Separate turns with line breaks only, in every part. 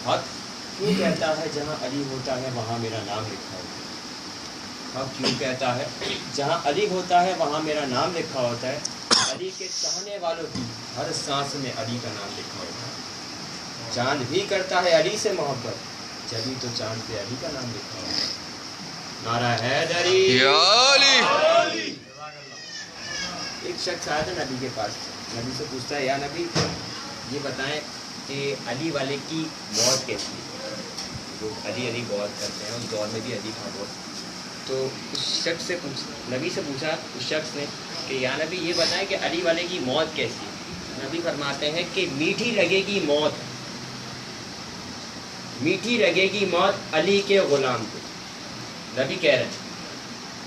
حق کیوں کہتا ہے جہاں علی ہوتا ہے وہاں میرا نام لکھا ہوتا ہے؟ حق کیوں کہتا ہے جہاں علی ہوتا ہے وہاں میرا نام لکھا ہوتا ہے؟ علی کے چاہنے والوں کی ہر سانس میں علی کا نام لکھا ہوتا ہے۔ چاند بھی کرتا ہے علی سے محبت، جبھی تو چاند پہ علی کا نام لکھا ہوتا ہے۔ نعرہ حیدری
یا علی۔
ایک شخص آیا تھا نبی کے پاس، نبی سے پوچھتا ہے یا نبی یہ بتائیں کہ علی والے کی موت کیسی ہے؟ لوگ علی علی بہت کرتے ہیں، اس دور میں بھی علی تھا بہت۔ تو اس شخص سے نبی سے پوچھا اس شخص نے کہ یا نبی یہ بتائیں کہ علی والے کی موت کیسی ہے؟ نبی فرماتے ہیں کہ میٹھی لگے گی موت، میٹھی لگے گی موت علی کے غلام کو۔ نبی کہہ رہے ہیں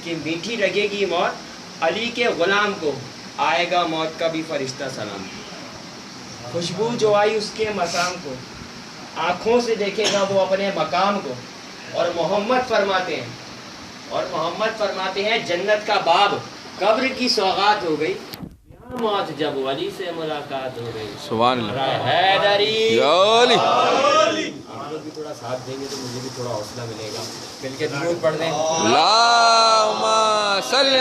کہ میٹھی لگے گی موت علی کے غلام کو، آئے گا موت کا بھی فرشتہ سلام، خوشبو جو آئی اس کے مسام کو، آنکھوں سے دیکھے گا وہ اپنے مقام کو۔ اور محمد فرماتے ہیں جنت کا باب قبر کی سوغات ہو گئی، یہاں موت جب ولی سے ملاقات ہو گئی۔
سبحان اللہ۔
حیدری
یا علی۔
آپ لوگ بھی تھوڑا ساتھ دیں گے تو مجھے بھی تھوڑا حوصلہ ملے گا، مل کے درود پڑھ دیں۔
اللہم صلی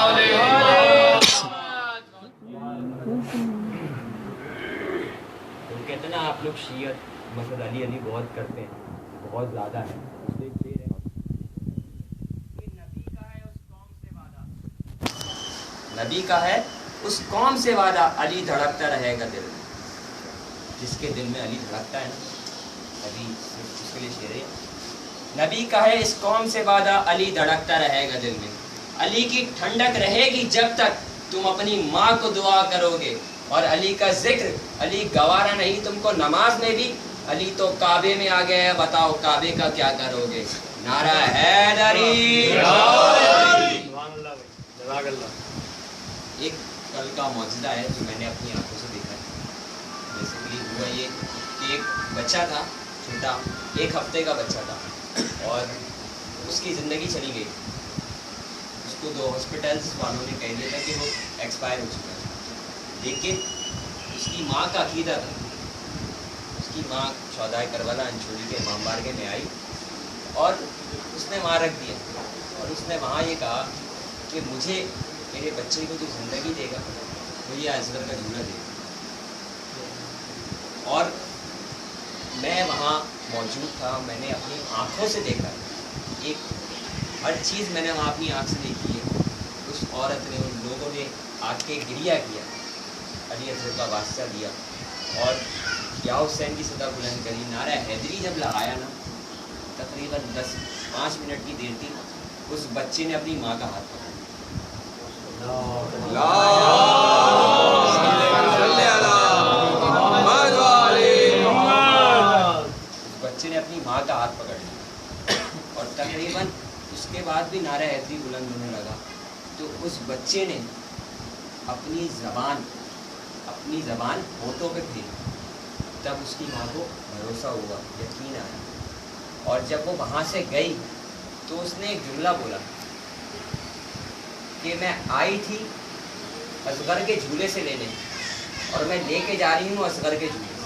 علی۔
کہتے ہیں نا آپ لوگ شیعت مثلا علی علی بہت کرتے ہیں، بہت زیادہ ہے، اس لیے شعر ہے کہ نبی کا ہے اس قوم سے وعدہ، نبی کا ہے اس قوم سے وعدہ، علی دھڑکتا رہے گا دل میں۔ جس کے دل میں علی دھڑکتا ہے نا، نبی اس کے لیے شعر ہے، نبی کا ہے اس قوم سے وعدہ، علی دھڑکتا رہے گا دل میں۔ علی کی ٹھنڈک رہے گی جب تک تم اپنی ماں کو دعا کرو گے، اور علی کا ذکر علی گوارا نہیں تم کو نماز میں بھی، علی تو کعبے میں آ گیا ہے، بتاؤ کعبے کا کیا کرو گے؟ نعرہ حیدری۔ ایک کل کا معجزہ ہے جو میں نے اپنی آنکھوں سے دیکھا ہے۔ بیسیکلی ہوا یہ کہ ایک بچہ تھا چھوٹا، 1 ہفتے کا بچہ تھا، اور اس کی زندگی چلی گئی۔ اس کو 2 ہاسپٹلس والوں نے کہہ دیا تھا کہ وہ ایکسپائر ہو چکا ہے، لیکن اس کی ماں کا عقیدہ تھا۔ اس کی ماں شہدائے کربلا انشوری کے امام بارگاہ میں آئی اور اس نے وہاں رکھ دیا، اور اس نے وہاں یہ کہا کہ مجھے میرے بچے کو جو زندگی دے گا وہ یہ اصغر کا جھولا دے گا۔ اور میں وہاں موجود تھا، میں نے اپنی آنکھوں سے دیکھا، ایک ہر چیز میں نے وہاں اپنی آنکھ سے دیکھی ہے۔ اس عورت نے، ان لوگوں نے آ کے گریہ کیا، علی اصغر کا واسطہ دیا، اور یا حسین کی صدا بلند کری، نعرہ حیدری جب لگایا نا، تقریباً 5 منٹ کی دیر تھی، اس بچے نے اپنی ماں کا ہاتھ پکڑا۔ اس بچے نے اپنی ماں کا ہاتھ پکڑ لیا، اور تقریباً اس کے بعد بھی نعرہ حیدری بلند ہونے لگا۔ تو اس بچے نے اپنی زبان ہونٹوں پہ پھیری، تب اس کی ماں کو بھروسہ ہوا، یقین آیا، اور جب وہ وہاں سے گئی تو اس نے ایک جملہ بولا کہ میں آئی تھی اصغر کے جھولے سے لینے، اور میں لے کے جا رہی ہوں اصغر کے جھولے سے۔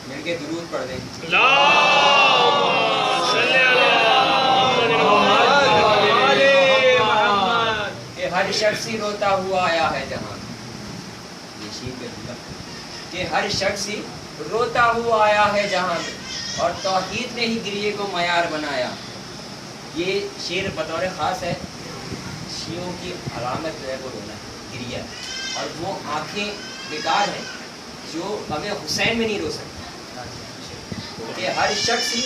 مل کے درود پڑھ دیں۔ کہ ہر شخص ہی روتا ہوا آیا ہے جہاں، کہ ہر شخص ہی روتا ہوا آیا ہے جہاں میں، اور توحید نے ہی گریے کو معیار بنایا۔ یہ شعر بطور خاص ہے، شیعوں کی علامت جو ہے وہ رونا ہے، گریہ، اور وہ آنکھیں بیکار ہیں جو ہمیں حسین میں نہیں رو سکتی۔ کہ ہر شخص ہی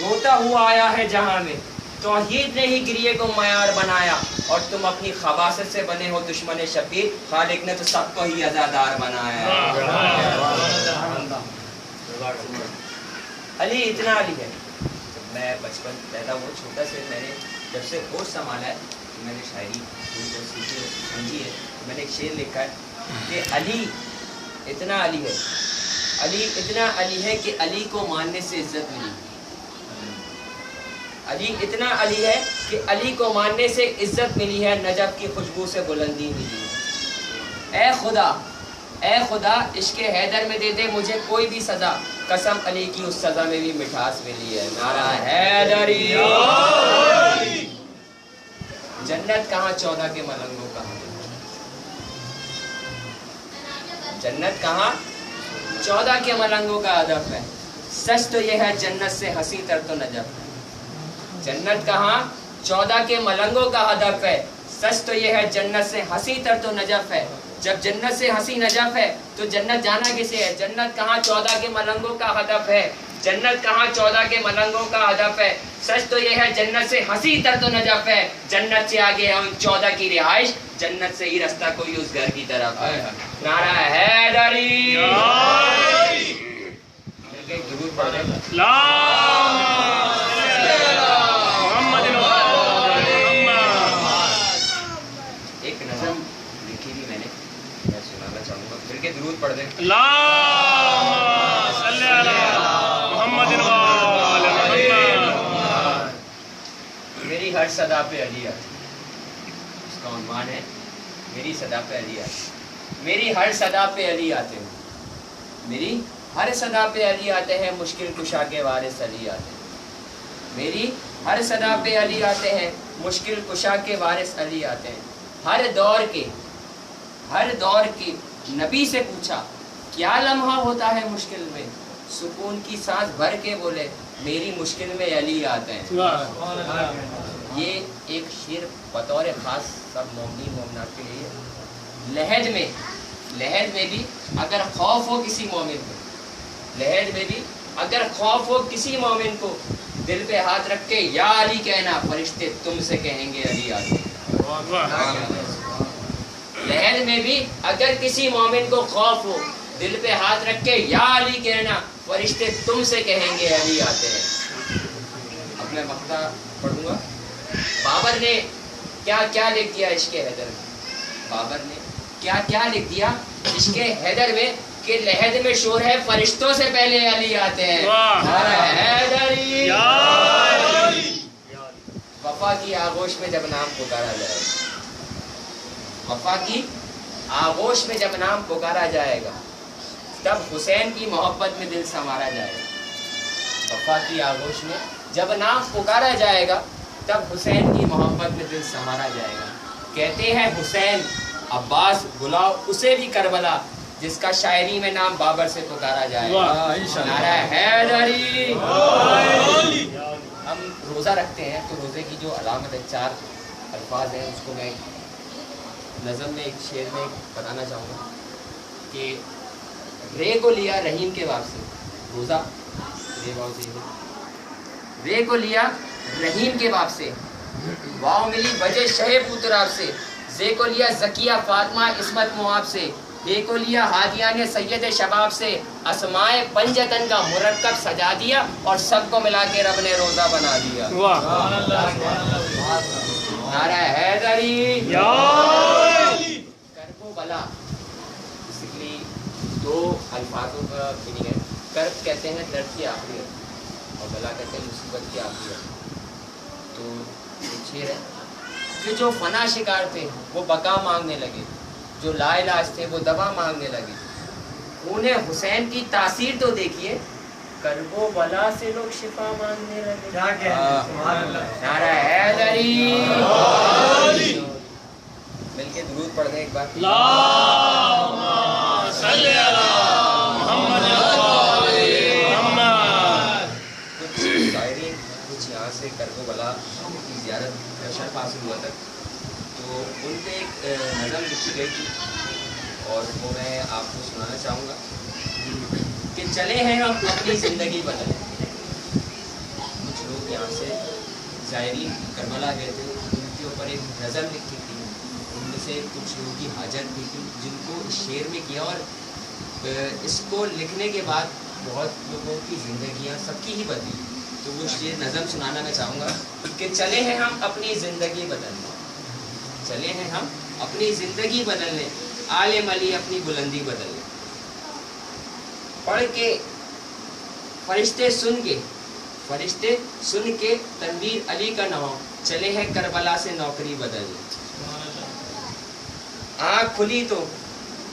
روتا ہوا آیا ہے جہاں میں، توحید نے ہی گریے کو معیار بنایا، اور تم اپنی خباثت سے بنے ہو دشمن شبیر، خالق نے تو سب کو ہی عزادار بنایا۔ علی اتنا علی ہے۔ میں بچپن پیدا ہوا چھوٹا سے، میں نے جب سے ہوش سنبھالا ہے میں نے شاعری سیکھی سمجھی ہے، میں نے ایک شعر لکھا ہے کہ علی اتنا علی ہے، علی اتنا علی ہے کہ علی کو ماننے سے عزت ملی۔ علی اتنا علی ہے کہ علی کو ماننے سے عزت ملی ہے، نجف کی خوشبو سے بلندی ملی ہے۔ اے خدا
اے خدا عشق حیدر میں دے دے مجھے کوئی بھی سزا، قسم علی کی اس سزا میں بھی مٹھاس ملی ہے۔ نعرہ حیدری۔ جنت کہاں 14 کے ملنگوں کا، جنت کہاں 14 کے ملنگوں کا ہدف ہے۔ سچ تو یہ ہے جنت سے ہنسی تر تو نجف ہے۔ جنت کہاں 14 کے ملنگوں کا ہدف ہے، سچ تو یہ ہے جنت سے ہنسی تر تو نجف ہے۔ جب جنت سے ہنسی نجف ہے تو جنت جانا کسے ہے؟ جنت کہاں 14 کے ملنگوں کا ہدف ہے، جنت کہاں 14 کے ملنگوں کا ہدف ہے۔ سچ تو یہ ہے جنت سے ہنسی تر تو نجف ہے، جنت سے آگے ہے ان 14 کی رہائش، جنت سے ہی رستہ کوئی اس گھر کی طرف ہے۔ نعرہ حیدری۔ درود پڑھ دیں۔ ایک نظم لکھی تھی میں نے، میں سنانا چاہوں گا، پھر کے درود پڑھ دیں۔ میری ہر صدا پہ علی آتے، اس کا عنوان ہے میری صدا پہ علی آتے۔ میری ہر صدا پہ علی آتے ہیں، میری ہر صدا پہ علی آتے ہیں، مشکل کشا کے وارث علی آتے ہیں۔ میری ہر صدا پہ علی آتے ہیں، مشکل کشا کے وارث علی آتے ہیں۔ ہر دور کے نبی سے پوچھا کیا لمحہ ہوتا ہے مشکل میں، سکون کی سانس بھر کے بولے میری مشکل میں علی آتے ہیں۔ یہ ایک شعر بطور خاص سب مومنین مومنات کے لیے، لہج میں بھی اگر خوف ہو کسی مومن کو، لہج میں بھی اگر خوف ہو کسی مومن کو، دل پہ ہاتھ رکھ کے یا علی کہنا، فرشتے تم سے کہیں گے علی آتے ہیں۔ لہج میں بھی اگر کسی مومن کو خوف ہو، دل پہ ہاتھ رکھ کے یا علی کہنا، فرشتے تم سے کہیں گے علی آتے ہیں۔ اب میں مقطع پڑھوں گا۔ بابر نے کیا کیا لکھ دیا عشق حیدر میں، بابر نے کیا کیا لکھ دیا عشق حیدر میں، کہ لہد میں شور ہے فرشتوں سے پہلے علی آتے ہیں۔ حیدری۔ وفا کی آغوش میں جب نام پکارا جائے گا، وفا کی آغوش میں جب نام پکارا جائے گا، تب حسین کی محبت میں دل سنوارا جائے گا۔ وفا کی آغوش میں جب نام پکارا جائے گا، تب حسین کی محبت میں دل سنوارا جائے گا۔ کہتے ہیں حسین عباس بلاؤ اسے بھی کربلا، جس کا شاعری میں نام بابر سے پکارا جائے گا۔ نعرہ حیدری۔ ہم روزہ رکھتے ہیں تو روزے کی جو علامت ہے، 4 الفاظ ہیں، اس کو میں نظم میں ایک شعر میں بتانا چاہوں گا کہ رے کو لیا رحیم کے باب سے، روزہ رے کو لیا رحیم کے باب سے، واؤ ملی وجہ شہ پوتراب سے، زے کو لیا زکیہ فاطمہ عصمت مواب سے، اے کو لیا ہادیان سید شباب سے، اسمائے پنجتن کا مرکب سجا دیا اور سب کو ملا کے رب نے روزہ بنا دیا۔ نعرہ حیدری۔ کرب و بلا بیسیکلی 2 الفاظوں کا میننگ ہے۔ کرب کہتے ہیں درد کی آخریت اور بلا کہتے ہیں مصیبت کی آخریت۔ تو ایک شعر ہے کہ جو فنا شکار تھے وہ بقا مانگنے لگے، جو لا علاج تھے وہ دوا مانگنے لگے، انہیں حسین کی تاثیر تو دیکھیے، کرب و بلا سے لوگ شفا مانگنے لگے۔ نعرہ حیدری۔ مل کے درود پڑھ دیں ایک بار۔ کچھ شاعرین کچھ یہاں سے کرب و بلا کی زیارت کا شرف حاصل ہوا تھا، تو ان پہ ایک نظم لکھی گئی تھی اور وہ میں آپ کو سنانا چاہوں گا کہ چلے ہیں ہم اپنی زندگی بدلیں۔ کچھ لوگ یہاں سے زائرین کربلا گئے تھے، ان کے اوپر ایک نظم لکھی تھی، ان میں سے کچھ لوگوں کی حاجت بھی تھی جن کو اس شعر میں کیا، اور اس کو لکھنے کے بعد بہت لوگوں کی زندگیاں سب کی ہی بدلی۔ تو وہ شعر نظم سنانا میں چاہوں گا کہ چلے ہیں ہم اپنی زندگی بدلنے، چلے ہیں ہم اپنی زندگی بدلنے، عالم علی اپنی بلندی بدلنے، پڑھ کے فرشتے سن کے تنویر علی کا نام، چلے ہیں کربلا سے نوکری بدلنے۔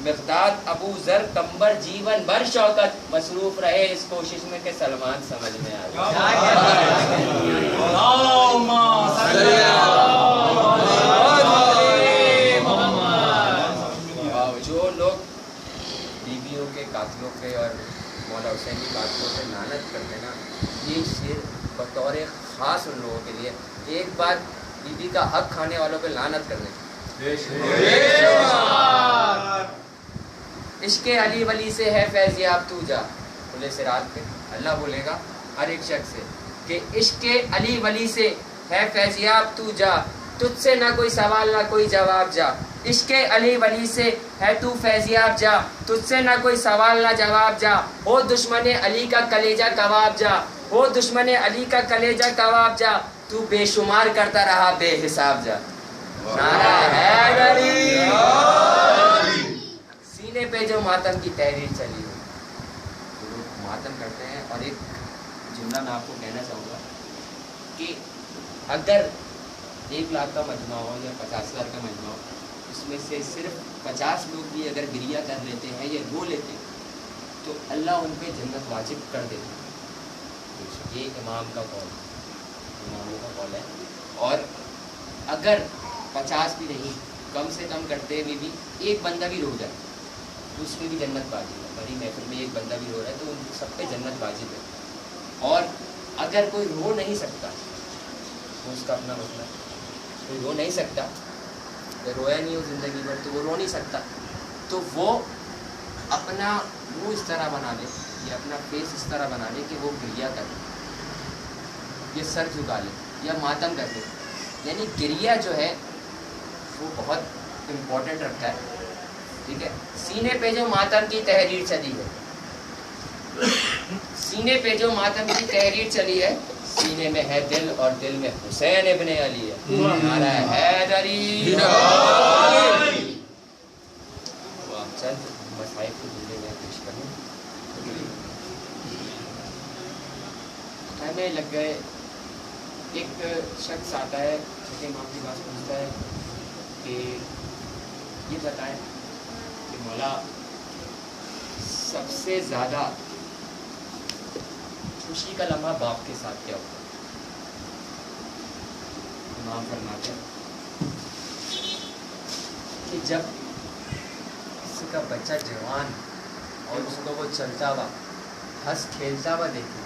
مقداد ابو ذر کمبر جیون بھر شوکت مصروف رہے اس کوشش میں کہ سلمان سمجھ میں آ جائے. جو لوگ بیویوں کے قاتلوں پہ اور مولا حسین کی قاتلوں پہ لعنت کرتے نا, یہ صرف بطور خاص ان لوگوں کے لیے. ایک بات بیوی کا حق کھانے والوں پہ لعنت کرنے عشق علی ولی سے ہے فیضیاب تو جا. کھلے صراط پہ اللہ بولے گا ہر ایک شخص سے کہ عشق علی ولی سے ہے فیضیاب تو جا, تجھ سے نہ کوئی سوال نہ کوئی جواب جا. عشق علی ولی سے ہے تو فیضیاب جا, تجھ سے نہ کوئی سوال نہ جواب جا. ہو دشمن علی کا کلیجہ کباب جا, ہو دشمن علی کا کلیجہ کباب جا, تو بے شمار کرتا رہا بے حساب جا. نعرہ حیدری. سینے پہ جو ماتم کی تحریر چلی ہو, تو لوگ ماتم کرتے ہیں. اور ایک جملہ میں آپ کو کہنا چاہوں گا کہ اگر 1 لاکھ کا مجمع ہو یا 50,000 کا مجمع ہو, اس میں سے صرف 50 لوگ بھی اگر گریہ کر لیتے ہیں یا رو لیتے ہیں تو اللہ ان پہ جنت واجب کر دیتا ہے. یہ امام کا قول, اماموں کا قول ہے. اور اگر 50 بھی نہیں, کم سے کم کرتے ہوئے بھی ایک بندہ بھی رو جائے تو اس میں بھی جنت واجب ہے. بڑی محفل میں ایک بندہ بھی رو رہا ہے تو ان سب پہ جنت واجب ہے. اور اگر کوئی رو نہیں سکتا تو اس کا اپنا مسئلہ, کوئی رو نہیں سکتا, رویا نہیں ہو زندگی بھر تو وہ رو نہیں سکتا, تو وہ اپنا منہ اس طرح بنا لے یا اپنا فیس اس طرح بنا لے کہ وہ گریہ کر لے یا سر جھکا لے یا ماتم کر لے. یعنی گریہ جو ہے وہ بہت امپورٹنٹ رکھتا ہے. ٹھیک ہے, سینے پہ جو ماتم کی تحریر چلی ہے, سینے پہ جو ماتم کی تحریر چلی ہے, سینے میں ہے دل اور دل میں حسین ابن علی ہے. نعرہ حیدری. وہ آپ چند مصائب کو جملے میں پیش کریں. ہمیں لگ گئے, ایک شخص آتا ہے چھٹے امام کے پاس پوچھتا ہے کہ یہ بتائیں کہ مولا سب سے زیادہ خوشی کا لمحہ باپ کے ساتھ کیا ہوتا ہے؟ امام فرماتے ہیں کہ جب کسی کا بچہ جوان اور اس کو وہ چلتا ہوا ہنس کھیلتا ہوا دیکھے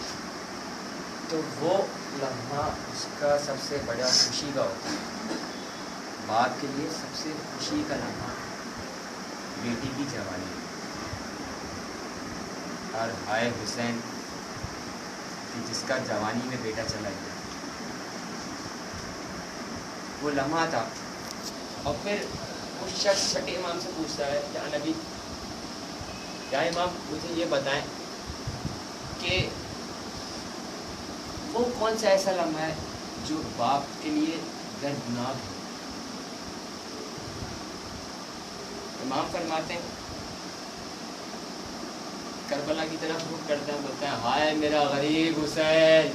تو وہ لمحہ اس کا سب سے بڑا خوشی کا ہوتا ہے. باپ کے لیے سب سے خوشی کا لمحہ بیٹی کی جوانی. اور ہائے حسین جس کا جوانی میں بیٹا چلا گیا, وہ لمحہ تھا. اور پھر اس شخص چھٹے امام سے پوچھتا ہے یا نبی, کیا امام مجھے یہ بتائیں کہ وہ کون سا ایسا لمحہ ہے جو باپ کے لیے دردناک ہے؟ امام فرماتے ہیں, کربلا کی طرف رخ کرتے ہیں, بولتے ہیں ہائے میرا غریب حسین.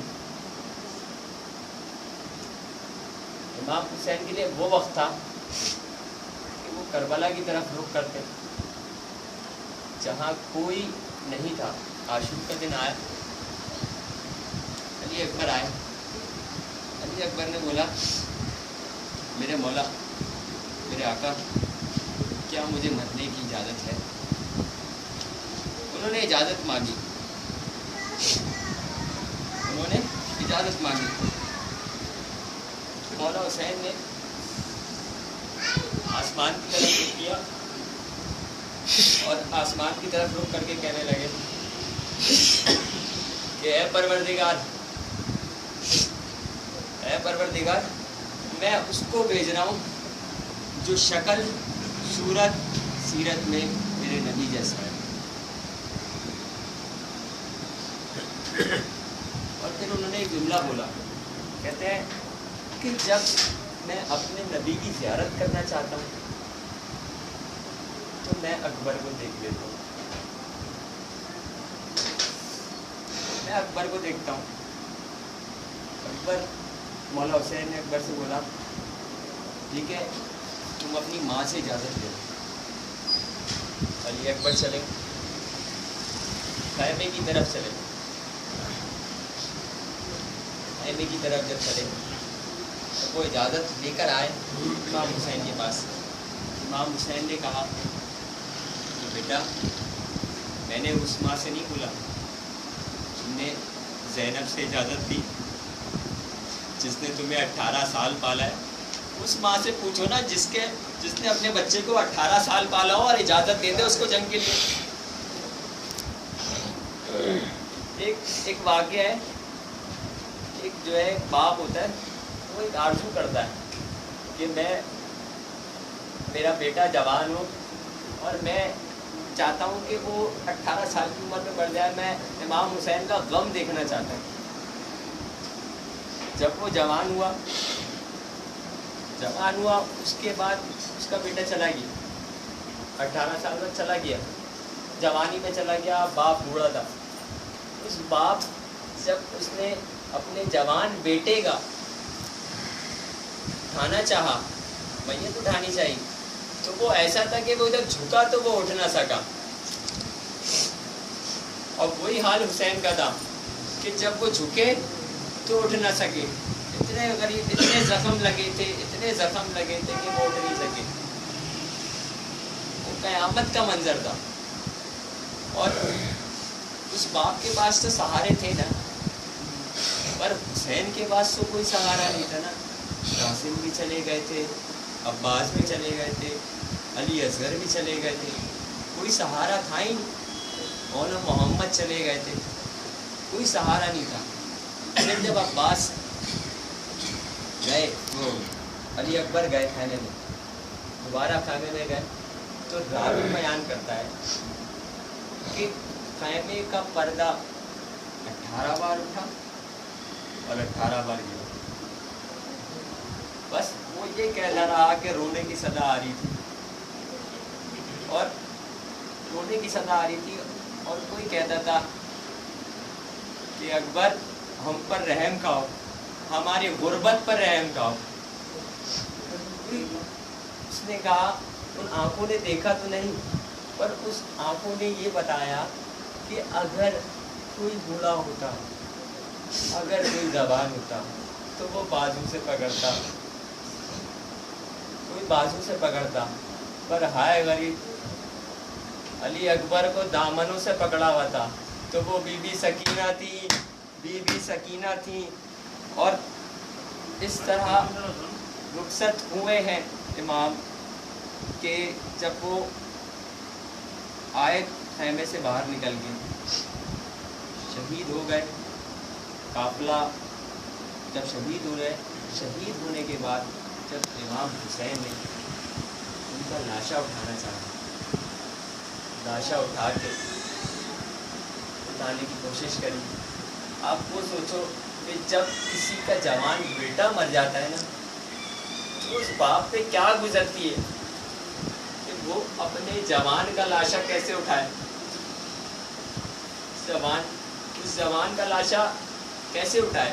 امام حسین کے لیے وہ وقت تھا کہ وہ کربلا کی طرف رخ کرتے جہاں کوئی نہیں تھا. عاشور کا دن آیا, علی اکبر آئے. علی اکبر نے بولا میرے مولا میرے آقا کیا مجھے مرنے کی اجازت ہے؟ انہوں نے اجازت مانگی, انہوں نے اجازت مانگی. مولا حسین نے آسمان کی طرف رخ کیا اور آسمان کی طرف رخ کر کے کہنے لگے کہ اے پروردگار, اے پروردگار, میں اس کو بھیج رہا ہوں جو شکل صورت سیرت میں میرے نبی جیسا ہے. اور پھر انہوں نے ایک جملہ بولا, کہتے ہیں کہ جب میں اپنے نبی کی زیارت کرنا چاہتا ہوں تو میں اکبر کو دیکھ لیتا ہوں, میں اکبر کو دیکھتا ہوں. اکبر, مولا حسین نے اکبر سے بولا ٹھیک ہے تم اپنی ماں سے اجازت لے. علی اکبر چلے خیمے کی طرف چلے. خیمے کی طرف جب چلے تو وہ اجازت لے کر آئے امام حسین کے پاس. امام حسین نے کہا کہ بیٹا میں نے اس ماں سے نہیں بولا, تم نے زینب سے اجازت دی جس نے تمہیں 18 سال پالا ہے. اس ماں سے پوچھو نا جس نے اپنے بچے کو 18 سال پالا ہو اور اجازت دے دے اس کو جنگ کے لیے. ایک واقعہ ہے, ایک جو ہے باپ ہوتا ہے وہ ایک آرزو کرتا ہے کہ میرا بیٹا جوان ہو اور میں چاہتا ہوں کہ وہ 18 سال کی عمر میں بڑھ جائے. میں امام حسین کا غم دیکھنا چاہتا ہوں. جب وہ جوان ہوا اس کے بعد اس کا بیٹا چلا گیا, 18 سال میں چلا گیا, جوانی میں چلا گیا, باپ بوڑھا تھا. اس باپ جب اس نے اپنے جوان بیٹے کا اٹھانا چاہا, میت اٹھانی چاہیے, تو وہ ایسا تھا کہ وہ جب جھکا تو وہ اٹھ نہ سکا. اور وہی حال حسین کا تھا کہ جب وہ جھکے تو اٹھ نہ سکے. اتنے غریب, اتنے زخم لگے تھے کہ وہ اٹھ نہیں سکے. وہ قیامت کا منظر تھا. اور اس باپ کے پاس تو سہارے تھے نا, پر حسین کے پاس تو کوئی سہارا نہیں تھا نا. قاسم بھی چلے گئے تھے, عباس بھی چلے گئے تھے, علی اصغر بھی چلے گئے تھے, کوئی سہارا تھا ہی نہیں. مولانا محمد چلے گئے تھے, کوئی سہارا نہیں تھا. پھر جب عباس گئے, وہ علی اکبر گئے خیمے میں, دوبارہ خیمے میں گئے, تو راوی بیان کرتا ہے کہ خیمے کا پردہ 18 بار اٹھا اور 18 بار گرا. بس وہ یہ کہتا رہا کہ رونے کی صدا آ رہی تھی, اور رونے کی صدا آ رہی تھی, اور کوئی کہتا تھا کہ اکبر ہم پر رحم کھاؤ, ہماری غربت پر رحم کھاؤ. اس نے کہا ان آنکھوں نے دیکھا تو نہیں, پر اس آنکھوں نے یہ بتایا کہ اگر کوئی بوڑھا ہوتا, اگر کوئی زبان ہوتا تو وہ بازو سے پکڑتا, کوئی بازو سے پکڑتا. پر ہائے غریب, علی اکبر کو دامنوں سے پکڑا ہوا تھا. تو وہ بی بی سکینہ تھی, اور اس طرح رخصت ہوئے ہیں امام کہ جب وہ آئے خیمے سے باہر نکل گئے, شہید ہو گئے. قافلہ جب شہید ہو گئے, شہید ہونے کے بعد جب امام حسین نے ان کا لاشا اٹھانا چاہا, لاشا اٹھا کے اٹھانے کی کوشش کری. آپ وہ سوچو کہ جب کسی کا جوان بیٹا مر جاتا ہے نا, تو اس باپ پہ کیا گزرتی ہے کہ وہ اپنے جوان کا لاشا کیسے اٹھائے, اس جوان کا لاشا کیسے اٹھائے.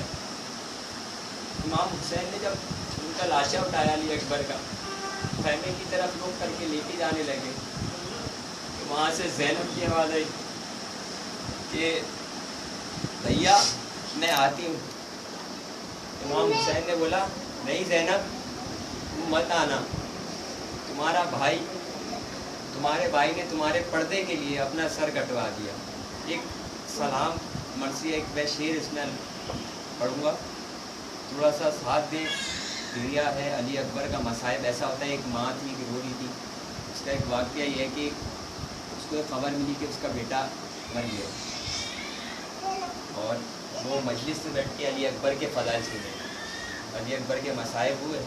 امام حسین نے جب ان کا لاشا اٹھایا علی اکبر کا, خیمے کی طرف لوگ کر کے لے کے جانے لگے, تو وہاں سے زینب کی آواز آئی کہ بھیا میں آتی ہوں. امام حسین نے بولا نہیں زینب مت آنا, تمہارا بھائی, تمہارے بھائی نے تمہارے پردے کے لیے اپنا سر کٹوا دیا. ایک سلام مرثیہ, ایک میں شعر اس میں پڑھوں گا, تھوڑا سا ساتھ دیں. دریا ہے علی اکبر کا مصائب ایسا ہوتا ہے. ایک ماں تھی کہ رو رہی تھی, اس کا ایک واقعہ یہ ہے کہ اس کو ایک خبر ملی کہ اس کا بیٹا مر گیا, اور وہ مجلس میں بیٹھ کے علی اکبر کے فضائل سنے, علی اکبر کے مصائب ہوئے.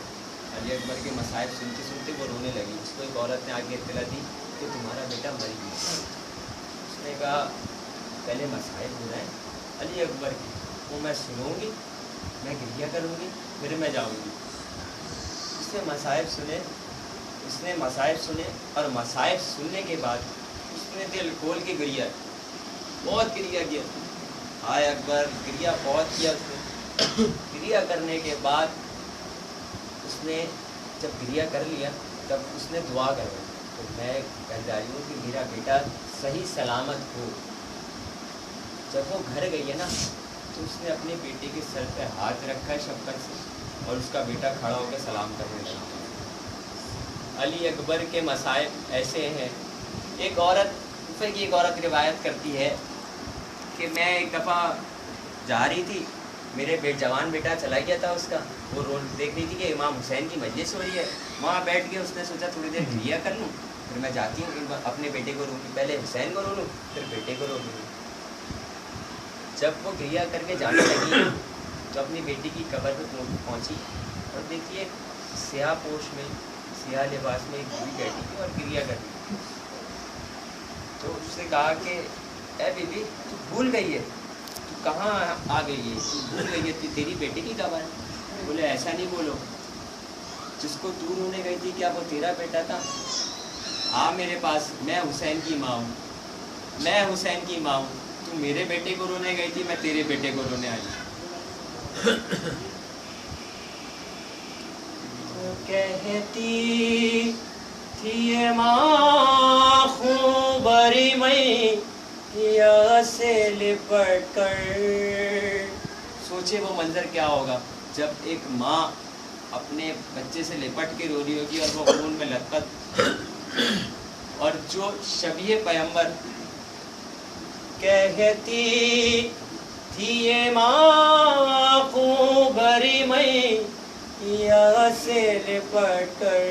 علی اکبر کے مصائب سنتے سنتے وہ رونے لگی. اس کو ایک عورت نے آگے اطلاع دی کہ تمہارا بیٹا مر گیا. اس نے کہا پہلے مصائب ہو رہے ہیں علی اکبر کی, وہ میں سنوں گی, میں گریہ کروں گی, پھر میں جاؤں گی. اس نے مصائب سنے, اور مصائب سننے کے بعد اس نے دل کھول کے گریہ, بہت گریہ کیا. ہائے اکبر, گریہ بہت کیا اس نے. گریہ کرنے کے بعد اس نے جب گریہ کر لیا تب اس نے دعا کروائی. تو میں گھرداری ہوں کہ میرا بیٹا صحیح سلامت ہو. جب وہ گھر گئی ہے نا تو اس نے اپنے بیٹے کے سر پہ ہاتھ رکھا ہے شفقت سے, اور اس کا بیٹا کھڑا ہو کے سلام کرنے لگا. علی اکبر کے مصائب ایسے ہیں. ایک عورت روایت کرتی ہے کہ میں ایک دفعہ جا رہی تھی, میرے جوان بیٹا چلا گیا تھا اس کا, وہ رول دیکھ رہی تھی کہ امام حسین کی مجلس ہو رہی ہے, وہاں بیٹھ کے اس نے سوچا تھوڑی دیر گریا کر لوں, پھر میں جاتی ہوں اپنے بیٹے کو رو لوں, پہلے حسین کو رو لوں پھر بیٹے کو رو لوں. جب وہ گریا کر کے جانے لگی تو اپنی بیٹی کی قبر پہ پہنچی اور دیکھیے سیاہ پوش میں سیاہ لباس میں ایک بوڑھی بیٹھی تھی اور گریا کر رہی تھی. تو اس سے کہا کہ اے بی بی تو بھول گئی ہے, تو کہاں آ گئی ہے, تو بھول گئی ہے تیری بیٹی کی قبر. بولے ایسا نہیں بولو, جس کو تو رونے گئی تھی کیا وہ تیرا بیٹا تھا؟ ہاں میرے پاس, میں حسین کی ماں ہوں, میں حسین کی ماں ہوں. تو میرے بیٹے کو رونے گئی تھی, میں تیرے بیٹے کو رونے آئی. کہتی تھی یہ ماں خون بری میں سے لپٹ کر. سوچے وہ منظر کیا ہوگا جب ایک ماں اپنے بچے سے لپٹ کے رو رہی ہوگی اور وہ خون میں لت پت, اور جو شبیہ پیغمبر کہتی تھی یہ ماں خون بری میں سے لپٹ کر,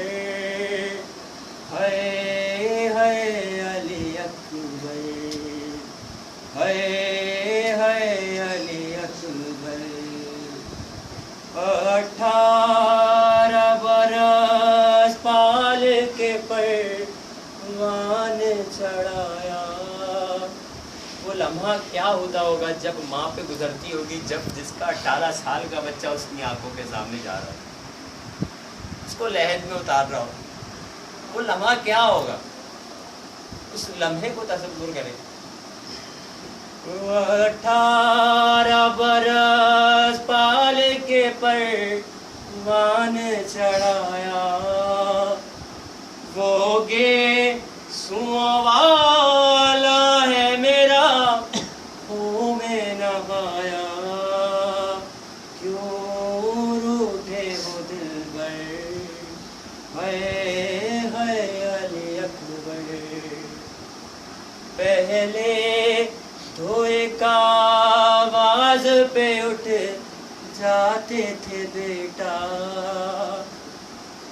ہے علی اکبر, ہے علی اکبر. 18 برس پال کے پروان چڑھایا. وہ لمحہ کیا ہوتا ہوگا جب ماں پہ گزرتی ہوگی, جب جس کا 18 سال کا بچہ اس کی آنکھوں کے سامنے جا رہا ہے, اس کو لحد میں اتار رہا ہو, وہ لمحہ کیا ہوگا, اس لمحے کو تصور کریں. 18 برس پال کے پروان چڑھایا, وہ گے سو والا ہے میرا خون میں نہایا. کیوں روٹھے ہو دلبر, ہے علی اکبر. پہلے تو ایک آواز پہ اٹھ جاتے تھے بیٹا,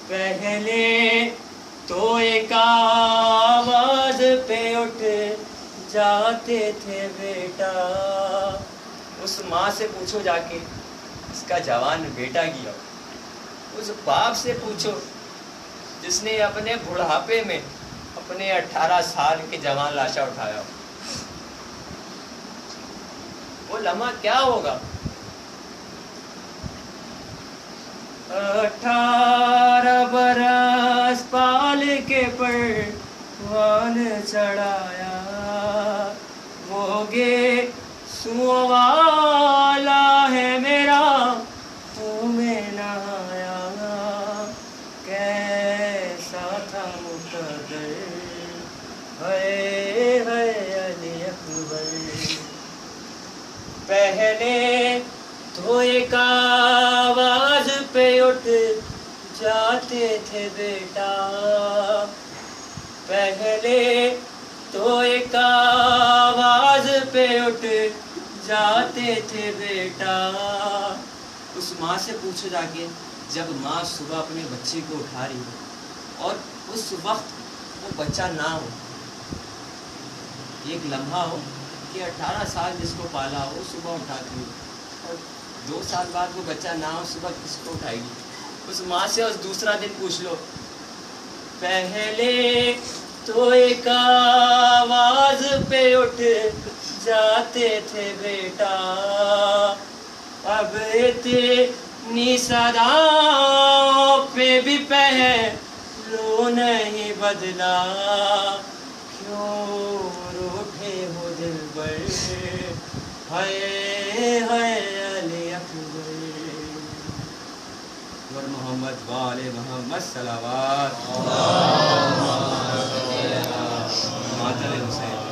پہلے تو ایک آواز پہ اٹھ جاتے تھے بیٹا. اس ماں سے پوچھو جا کے اس کا جوان بیٹا گیا, اس باپ سے پوچھو جس نے اپنے بڑھاپے میں اپنے 18 سال کے جوان لاشا اٹھایا, وہ لمحہ کیا ہوگا. 18 برس پال کے پروان چڑھایا, وہ گے سو والا ہے میرا خون میں نہایا. کیسا تھا مقدر, ہے علی اکبر. پہلے تو ایک آواز پہ اٹھ جاتے تھے بیٹا, پہلے تو ایک آواز پہ اٹھ جاتے تھے بیٹا. اس ماں سے پوچھو جا کے جب ماں صبح اپنے بچے کو اٹھا رہی ہو اور اس وقت وہ بچہ نہ ہو, ایک لمحہ ہو کہ 18 سال جس کو پالا ہو صبح اٹھاتی ہو, اور 2 سال بعد وہ بچہ نہ ہو, صبح کس کو اٹھائے گی. اس ماں سے اس دوسرا دن پوچھ لو, پہلے تو ایک آواز پہ اٹھ جاتے تھے بیٹا, اب اتنی صداؤں پہ بھی پہلو نہیں بدلا. کیوں روٹھے ہو دلبر, ہے علی اکبر. محمد وآل محمد صلوات.
ماتل حسین